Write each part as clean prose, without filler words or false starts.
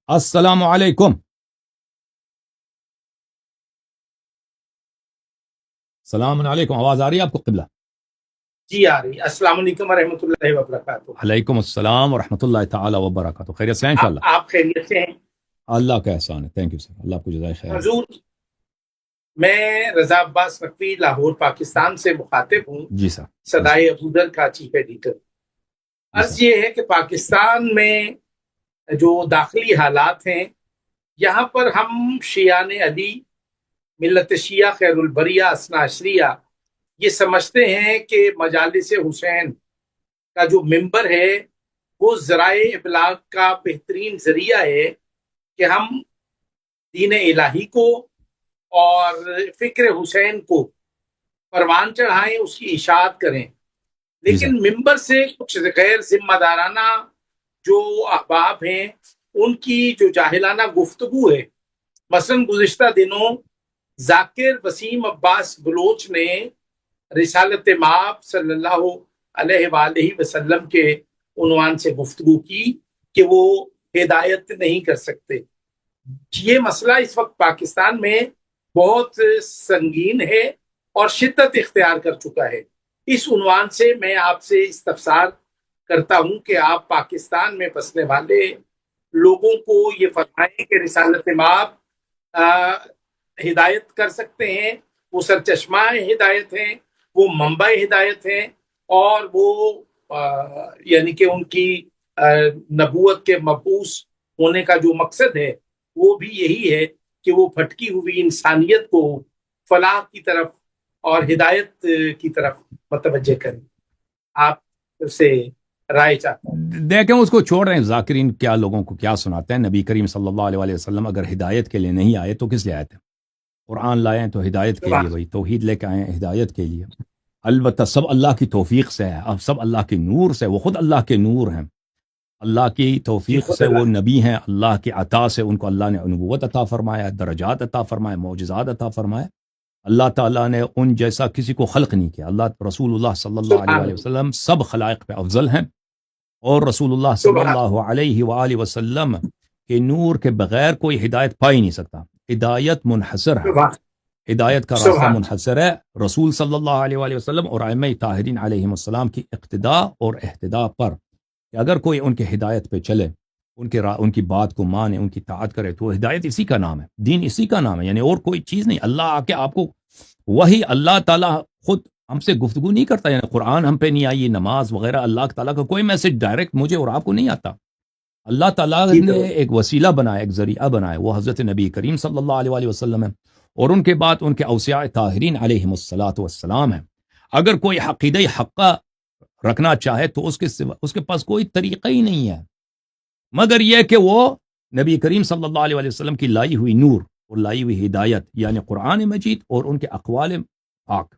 السلام علیکم. السلام علیکم. آواز آ رہی ہے آپ کو قبلہ؟ جی آ رہی. السلام علیکم ورحمۃ اللہ وبرکاتہ. علیکم السلام ورحمۃ اللہ تعالی وبرکاتہ. خیریت سے ہیں انشاءاللہ؟ آپ خیریت سے ہیں؟ اللہ کا احسان ہے. Thank you sir. اللہ آپ کو جزائے خیر. حضور، میں رضا عباس نقوی لاہور پاکستان سے مخاطب ہوں. جی سر. صدائے ابوذر کا چیف ایڈیٹر. عرض یہ ہے کہ پاکستان میں جو داخلی حالات ہیں، یہاں پر ہم شیعان علی، ملت شیعہ خیر البریہ اثنا عشریہ، یہ سمجھتے ہیں کہ مجالس حسین کا جو ممبر ہے وہ ذرائع ابلاغ کا بہترین ذریعہ ہے کہ ہم دین الہی کو اور فکر حسین کو پروان چڑھائیں، اس کی اشاعت کریں. لیکن ممبر سے کچھ غیر ذمہ دارانہ جو احباب ہیں، ان کی جو جاہلانہ گفتگو ہے. مثلا گزشتہ دنوں ذاکر وسیم عباس بلوچ نے رسالت مآب صلی اللہ علیہ وآلہ وسلم کے عنوان سے گفتگو کی کہ وہ ہدایت نہیں کر سکتے. یہ مسئلہ اس وقت پاکستان میں بہت سنگین ہے اور شدت اختیار کر چکا ہے. اس عنوان سے میں آپ سے استفسار کرتا ہوں کہ آپ پاکستان میں بسنے والے لوگوں کو یہ فرمائیں کہ رسالت مآب ہدایت کر سکتے ہیں، وہ سرچشمہ ہدایت ہیں، وہ منبع ہدایت ہیں، اور وہ یعنی کہ ان کی نبوت کے مبعوث ہونے کا جو مقصد ہے وہ بھی یہی ہے کہ وہ بھٹکی ہوئی انسانیت کو فلاح کی طرف اور ہدایت کی طرف متوجہ کریں. آپ سے رائے چاہتا ہوں. دیکھیں اس کو چھوڑ رہے ہیں. ذاکرین کیا لوگوں کو کیا سناتے ہیں. نبی کریم صلی اللہ علیہ وسلم اگر ہدایت کے لیے نہیں آئے تو کس لیے آئے تھے؟ قرآن لائے ہیں تو ہدایت کے لیے، بھائی توحید لے کے آئے ہیں ہدایت کے لیے. البتہ سب اللہ کی توفیق سے ہے، اب سب اللہ کے نور سے، وہ خود اللہ کے نور ہیں. اللہ کی توفیق سے وہ نبی ہیں، اللہ کی عطا سے ان کو اللہ نے نبوت عطا فرمایا، درجات عطا فرمایا، معجزات عطا فرمایا. اللہ تعالیٰ نے ان جیسا کسی کو خلق نہیں کیا. اللہ رسول اللہ صلی اللہ علیہ وسلم سب خلائق پہ افضل ہیں، اور رسول اللہ صلی اللہ علیہ وآلہ وسلم کے نور کے بغیر کوئی ہدایت پا ہی نہیں سکتا. ہدایت منحصر ہے، ہدایت کا راستہ منحصر ہے رسول صلی اللہ علیہ وآلہ وسلم اور ائمہ طاہرین علیہم السلام کی اقتداء اور احتداء پر. کہ اگر کوئی ان کے ہدایت پہ چلے، ان کی بات کو مانے، ان کی طاعت کرے، تو ہدایت اسی کا نام ہے، دین اسی کا نام ہے، یعنی اور کوئی چیز نہیں. اللہ آ کے آپ کو وہی اللہ تعالیٰ خود ہم سے گفتگو نہیں کرتا، یعنی قرآن ہم پہ نہیں آئی، نماز وغیرہ اللہ تعالیٰ کا کوئی میسج ڈائریکٹ مجھے اور آپ کو نہیں آتا. اللہ تعالیٰ نے ایک وسیلہ بنایا، ایک ذریعہ بنایا، وہ حضرت نبی کریم صلی اللہ علیہ وآلہ وسلم ہے، اور ان کے بعد ان کے اوصیاء طاہرین علیہم السلام ہیں. اگر کوئی عقیدہ حقہ رکھنا چاہے تو اس کے پاس کوئی طریقہ ہی نہیں ہے مگر یہ کہ وہ نبی کریم صلی اللہ علیہ وسلم کی لائی ہوئی نور اور لائی ہوئی ہدایت، یعنی قرآن مجید اور ان کے اقوال پاک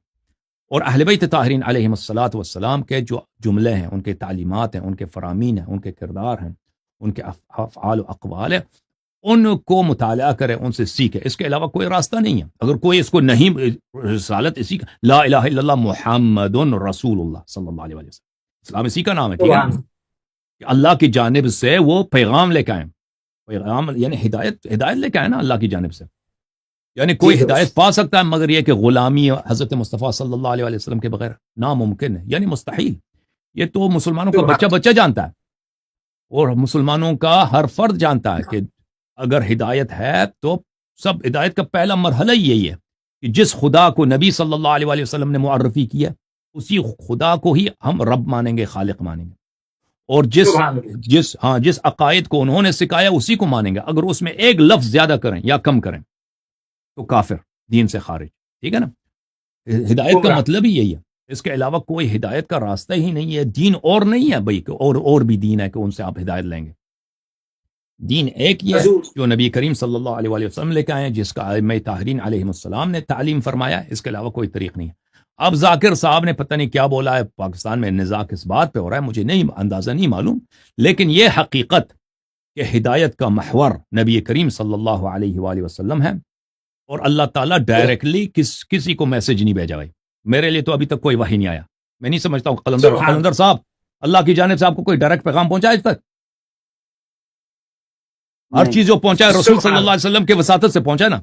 اور اہل بیت طاہرین علیہم السلام کے جو جملے ہیں، ان کے تعلیمات ہیں، ان کے فرامین ہیں، ان کے کردار ہیں، ان کے افعال و اقوال ہیں، ان کو مطالعہ کرے، ان سے سیکھے. اس کے علاوہ کوئی راستہ نہیں ہے. اگر کوئی اس کو نہیں، رسالت اسی کا، لا الہ الا اللہ محمد رسول اللہ صلی اللہ علیہ وسلم، اسلام اسی کا نام ہے، ٹھیک ہے نا؟ کہ اللہ کی جانب سے وہ پیغام لے کے آئیں، پیغام یعنی ہدایت لے کے آئیں نا اللہ کی جانب سے. یعنی کوئی ہدایت پا سکتا ہے مگر یہ کہ غلامی حضرت مصطفیٰ صلی اللہ علیہ وسلم کے بغیر ناممکن ہے، یعنی مستحیل. یہ تو مسلمانوں کا بچہ جانتا ہے، اور مسلمانوں کا ہر فرد جانتا ہے کہ اگر ہدایت ہے تو سب ہدایت کا پہلا مرحلہ یہی ہے کہ جس خدا کو نبی صلی اللہ علیہ وآلہ وسلم نے معرفی کیا، اسی خدا کو ہی ہم رب مانیں گے، خالق مانیں گے، اور جس عقائد کو انہوں نے سکھایا اسی کو مانیں گے. اگر اس میں ایک لفظ زیادہ کریں یا کم کریں تو کافر، دین سے خارج. ٹھیک ہے نا؟ ہدایت کا مطلب ہی یہی ہے. اس کے علاوہ کوئی ہدایت کا راستہ ہی نہیں ہے. دین اور نہیں ہے بھائی، اور بھی دین ہے کہ ان سے آپ ہدایت لیں گے. دین ایک ہی ہے جو نبی کریم صلی اللہ علیہ وآلہ وسلم لے کے آئے ہیں، جس کا ائمہ طاہرین علیہم السلام نے تعلیم فرمایا. اس کے علاوہ کوئی طریق نہیں ہے. اب ذاکر صاحب نے پتہ نہیں کیا بولا ہے، پاکستان میں نزاع کس بات پہ ہو رہا ہے مجھے نہیں اندازہ نہیں معلوم، لیکن یہ حقیقت کہ ہدایت کا محور نبی کریم صلی اللہ علیہ وآلہ وسلم ہے، اور اللہ تعالیٰ ڈائریکٹلی کسی کو میسج نہیں بھیجا. بھائی میرے لیے تو ابھی تک کوئی وحی نہیں آیا. میں نہیں سمجھتا ہوں قلندر صاحب، اللہ کی جانب سے آپ کو کوئی ڈائریکٹ پیغام پہنچا آج تک؟ ہر چیز جو پہنچا ہے رسول صلی اللہ علیہ وسلم کے وساطت سے پہنچا نا،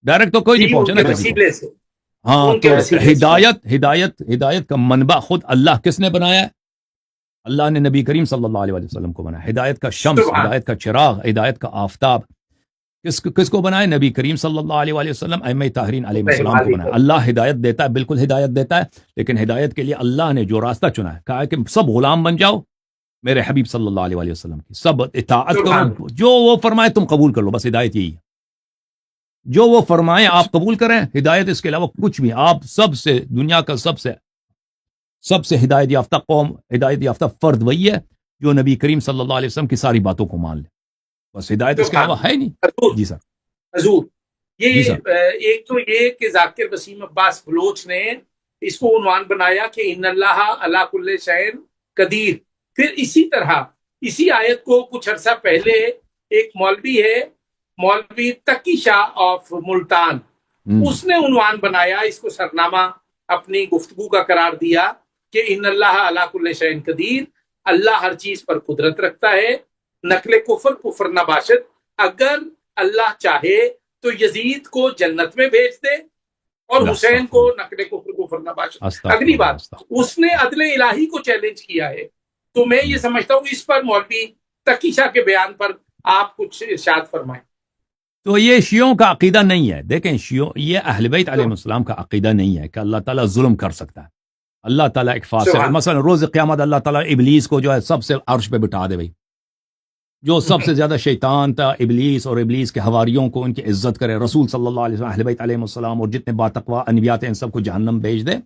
ڈائریکٹ تو کوئی نہیں پہنچا نا کسی کو۔ وسیلے سے، ہاں ان کے تو وسیلے سے۔ ہدایت کا منبع خود اللہ کس نے بنایا ہے؟ اللہ نے نبی کریم صلی اللہ علیہ وسلم کو بنایا۔ ہدایت کا شمس، ہدایت کا چراغ، ہدایت کا آفتاب کس کو بنائے؟ نبی کریم صلی اللہ علیہ وسلم، ائمہ طاہرین علیہ السلام کو بنایا۔ اللہ ہدایت دیتا ہے، بالکل ہدایت دیتا ہے، لیکن ہدایت کے لیے اللہ نے جو راستہ چنا ہے، کہا ہے کہ سب غلام بن جاؤ میرے حبیب صلی اللہ علیہ وسلم کی، سب اطاعت کرو، جو وہ فرمائے تم قبول کر لو، بس ہدایت یہی ہے، جو وہ فرمائے آپ قبول کریں، ہدایت اس کے علاوہ کچھ بھی۔ آپ سب سے دنیا کا سب سے ہدایت یافتہ قوم، ہدایت یافتہ فرد وہی ہے جو نبی کریم صلی اللہ علیہ وسلم کی ساری باتوں کو مان لے، بس ہدایت اس کے علاوہ ہے نہیں۔ جی سر، حضور جی یہ سر، ایک تو یہ کہ ذاکر وسیم عباس بلوچ نے اس کو عنوان بنایا کہ ان اللہ علی کل شیء قدیر۔ پھر اسی طرح اسی آیت کو کچھ عرصہ پہلے ایک مولوی ہے، مولوی تقی شاہ آف ملتان، اس نے عنوان بنایا، اس کو سرنامہ اپنی گفتگو کا قرار دیا کہ ان اللہ علی کل شیء قدیر، اللہ ہر چیز پر قدرت رکھتا ہے، نقل کفر نہ باشد، اگر اللہ چاہے تو یزید کو جنت میں بھیج دے اور حسین کو نقل کفر نہ باشد۔ اگلی بات، اس نے عدل الہی کو چیلنج کیا ہے، تو میں یہ سمجھتا ہوں اس پر مولوی تقی شاہ کے بیان پر آپ کچھ ارشاد فرمائیں۔ تو یہ شیعوں کا عقیدہ نہیں ہے، دیکھیں یہ اہل بیت علیہ السلام کا عقیدہ نہیں ہے کہ اللہ تعالیٰ ظلم کر سکتا ہے۔ اللہ تعالیٰ ایک فاصل، مثلا روز قیامت اللہ تعالیٰ ابلیس کو جو ہے سب سے عرش پہ بٹھا دے، بھائی جو سب سے زیادہ شیطان تھا ابلیس، اور ابلیس کے حواریوں کو ان کی عزت کرے، رسول صلی اللہ علیہ وسلم، اہل بیت علیہ السلام اور جتنے باتقوا انبیاء ہیں ان سب کو جہنم بھیج دے،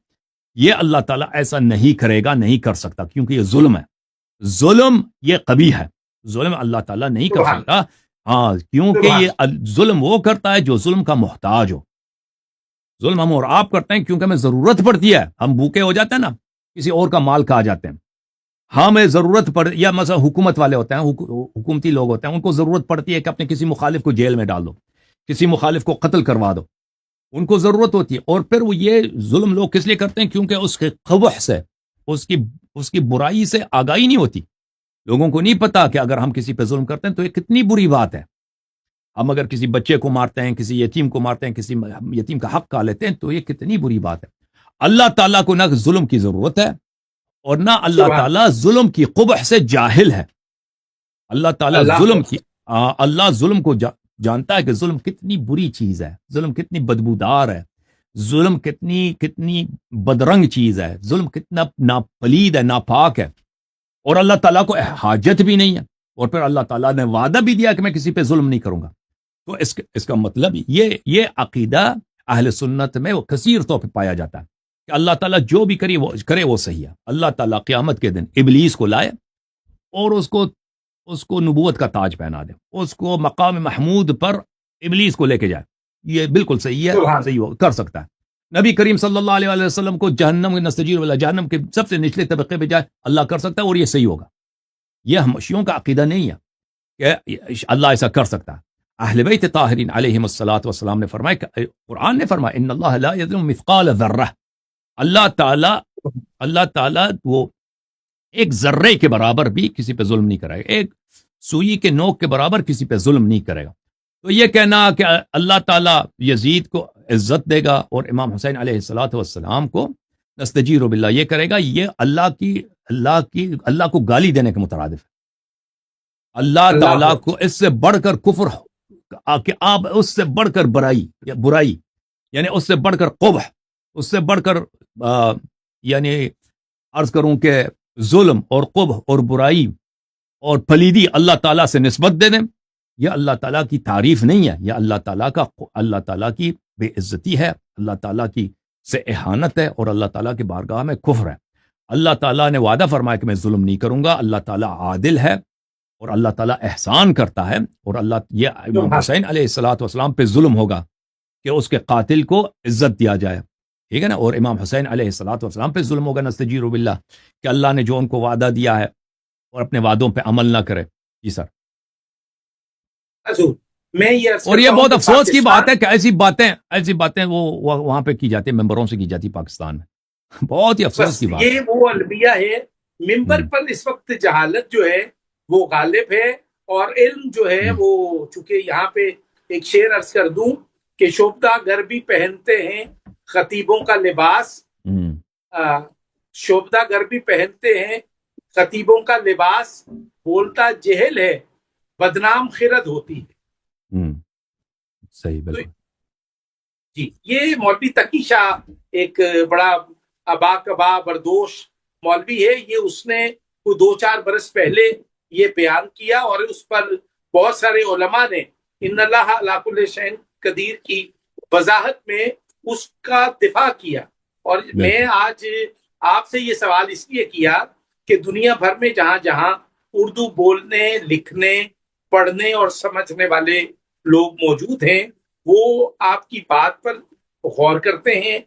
یہ اللہ تعالیٰ ایسا نہیں کرے گا، نہیں کر سکتا، کیونکہ یہ ظلم ہے، ظلم یہ قبیح ہے، ظلم اللہ تعالیٰ نہیں کر سکتا۔ ہاں، کیونکہ یہ ظلم وہ کرتا ہے جو ظلم کا محتاج ہو۔ ظلم ہم اور آپ کرتے ہیں کیونکہ ہمیں ضرورت پڑتی ہے، ہم بھوکے ہو جاتے ہیں نا، کسی اور کا مال کھا جاتے ہیں، ہمیں ضرورت پڑ، یا مثلا حکومت والے ہوتے ہیں، حکومتی لوگ ہوتے ہیں، ان کو ضرورت پڑتی ہے کہ اپنے کسی مخالف کو جیل میں ڈال دو، کسی مخالف کو قتل کروا دو، ان کو ضرورت ہوتی ہے، اور پھر وہ یہ ظلم لوگ کس لیے کرتے ہیں؟ کیونکہ اس کے قبح سے، اس کی برائی سے آگاہی نہیں ہوتی، لوگوں کو نہیں پتا کہ اگر ہم کسی پہ ظلم کرتے ہیں تو یہ کتنی بری بات ہے۔ ہم اگر کسی بچے کو مارتے ہیں، کسی یتیم کو مارتے ہیں، کسی یتیم کا حق کھا لیتے ہیں، تو یہ کتنی بری بات ہے۔ اللہ تعالیٰ کو نہ ظلم کی ضرورت ہے، اور نہ اللہ تعالیٰ ظلم کی قبح سے جاہل ہے۔ اللہ تعالیٰ اللہ ظلم کو جانتا ہے کہ ظلم کتنی بری چیز ہے، ظلم کتنی بدبودار ہے، ظلم کتنی بدرنگ چیز ہے، ظلم کتنا ناپلید ہے، ناپاک ہے، اور اللہ تعالیٰ کو حاجت بھی نہیں ہے، اور پھر اللہ تعالیٰ نے وعدہ بھی دیا کہ میں کسی پہ ظلم نہیں کروں گا۔ تو اس کا مطلب یہ عقیدہ اہل سنت میں وہ کثیر طور پہ پایا جاتا ہے کہ اللہ تعالیٰ جو بھی کرے وہ صحیح ہے۔ اللہ تعالیٰ قیامت کے دن ابلیس کو لائے اور اس کو نبوت کا تاج پہنا دے، اس کو مقام محمود پر ابلیس کو لے کے جائے، یہ بالکل صحیح ہے، صحیح کر سکتا ہے۔ نبی کریم صلی اللہ علیہ وسلم کو جہنم نستجیر ولا جہنم کے سب سے نچلے طبقے پہ جائے، اللہ کر سکتا ہے، اور یہ صحیح ہوگا۔ یہ ہم شیعوں کا عقیدہ نہیں ہے کہ اللہ ایسا کر سکتا ہے۔ اہل بیت طاہرین علیہم الصلاۃ والسلام نے فرمایا، قرآن نے فرمایا، ان اللہ لا یظلم مثقال ذرہ، اللہ تعالیٰ وہ ایک ذرے کے برابر بھی کسی پہ ظلم نہیں کرے گا، ایک سوئی کے نوک کے برابر کسی پہ ظلم نہیں کرے گا۔ تو یہ کہنا کہ اللہ تعالیٰ یزید کو عزت دے گا اور امام حسین علیہ الصلاۃ والسلام کو نستجیر باللہ یہ کرے گا، یہ اللہ کو گالی دینے کے مترادف ہے۔ اللہ تعالیٰ کو اس سے بڑھ کر کفر، کہ آپ اس سے بڑھ کر برائی، یعنی اس سے بڑھ کر قبح، اس سے بڑھ کر یعنی عرض کروں کہ ظلم اور قبح اور برائی اور پلیدی اللہ تعالیٰ سے نسبت دے دیں، یہ اللہ تعالیٰ کی تعریف نہیں ہے، یہ اللہ تعالیٰ کی بے عزتی ہے، اللہ تعالیٰ کی سے احانت ہے، اور اللہ تعالیٰ کی بارگاہ میں کفر ہے۔ اللہ تعالیٰ نے وعدہ فرمایا کہ میں ظلم نہیں کروں گا، اللہ تعالیٰ عادل ہے اور اللہ تعالیٰ احسان کرتا ہے، اور یہ امام حسین علیہ الصلاۃ والسلام پہ ظلم ہوگا کہ اس کے قاتل کو عزت دیا جائے، ٹھیک ہے نا، اور امام حسین علیہ الصلاۃ والسلام پہ ظلم ہوگا نستجیر باللہ، کہ اللہ نے جو ان کو وعدہ دیا ہے اور اپنے وعدوں پہ عمل نہ کرے۔ جی سر، اور یہ بہت افسوس کی بات ہے کہ ایسی باتیں وہ وہاں پہ کی جاتی ہیں، ممبروں سے کی جاتی پاکستان میں، بہت ہی افسوس کی بات۔ یہ وہ المیہ ہے، ممبر پر اس وقت جہالت جو ہے وہ غالب ہے، اور علم جو ہے وہ چونکہ یہاں پہ ایک شعر عرض کر دوں کہ شوبدہ گر بھی پہنتے ہیں خطیبوں کا لباس، شوبدہ گر بھی پہنتے ہیں خطیبوں کا لباس، بولتا جہل ہے بدنام خرد ہوتی ہے۔ صحیح، بالکل جی، یہ مولوی تقی شاہ ایک بڑا ابا کبا بردوش مولوی ہے، یہ اس نے 2-4 برس پہلے یہ بیان کیا، اور اس پر بہت سارے علماء نے ان اللہ علی کل شیء قدیر کی وضاحت میں اس کا دفاع کیا۔ اور میں آج آپ سے یہ سوال اس لیے کیا کہ دنیا بھر میں جہاں جہاں اردو بولنے، لکھنے، پڑھنے اور سمجھنے والے لوگ موجود ہیں، وہ آپ کی بات پر غور کرتے ہیں،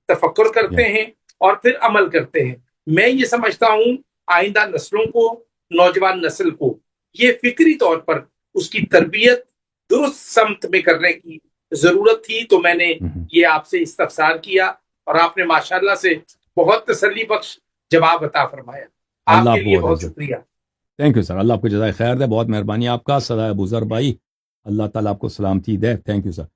تفکر کرتے ہیں اور پھر عمل کرتے ہیں۔ میں یہ سمجھتا ہوں آئندہ نسلوں کو، نوجوان نسل کو یہ فکری طور پر اس کی تربیت درست سمت میں کرنے کی ضرورت تھی، تو میں نے یہ آپ سے استفسار کیا اور آپ نے ماشاءاللہ سے بہت تسلی بخش جواب عطا فرمایا۔ آپ کے لیے بہت شکریہ۔ تھینک یو سر، اللہ آپ کو جزائے خیر دے، بہت مہربانی آپ کا۔ سدائے ابو ذر بھائی، اللہ تعالیٰ آپ کو سلامتی دے۔ Thank you sir.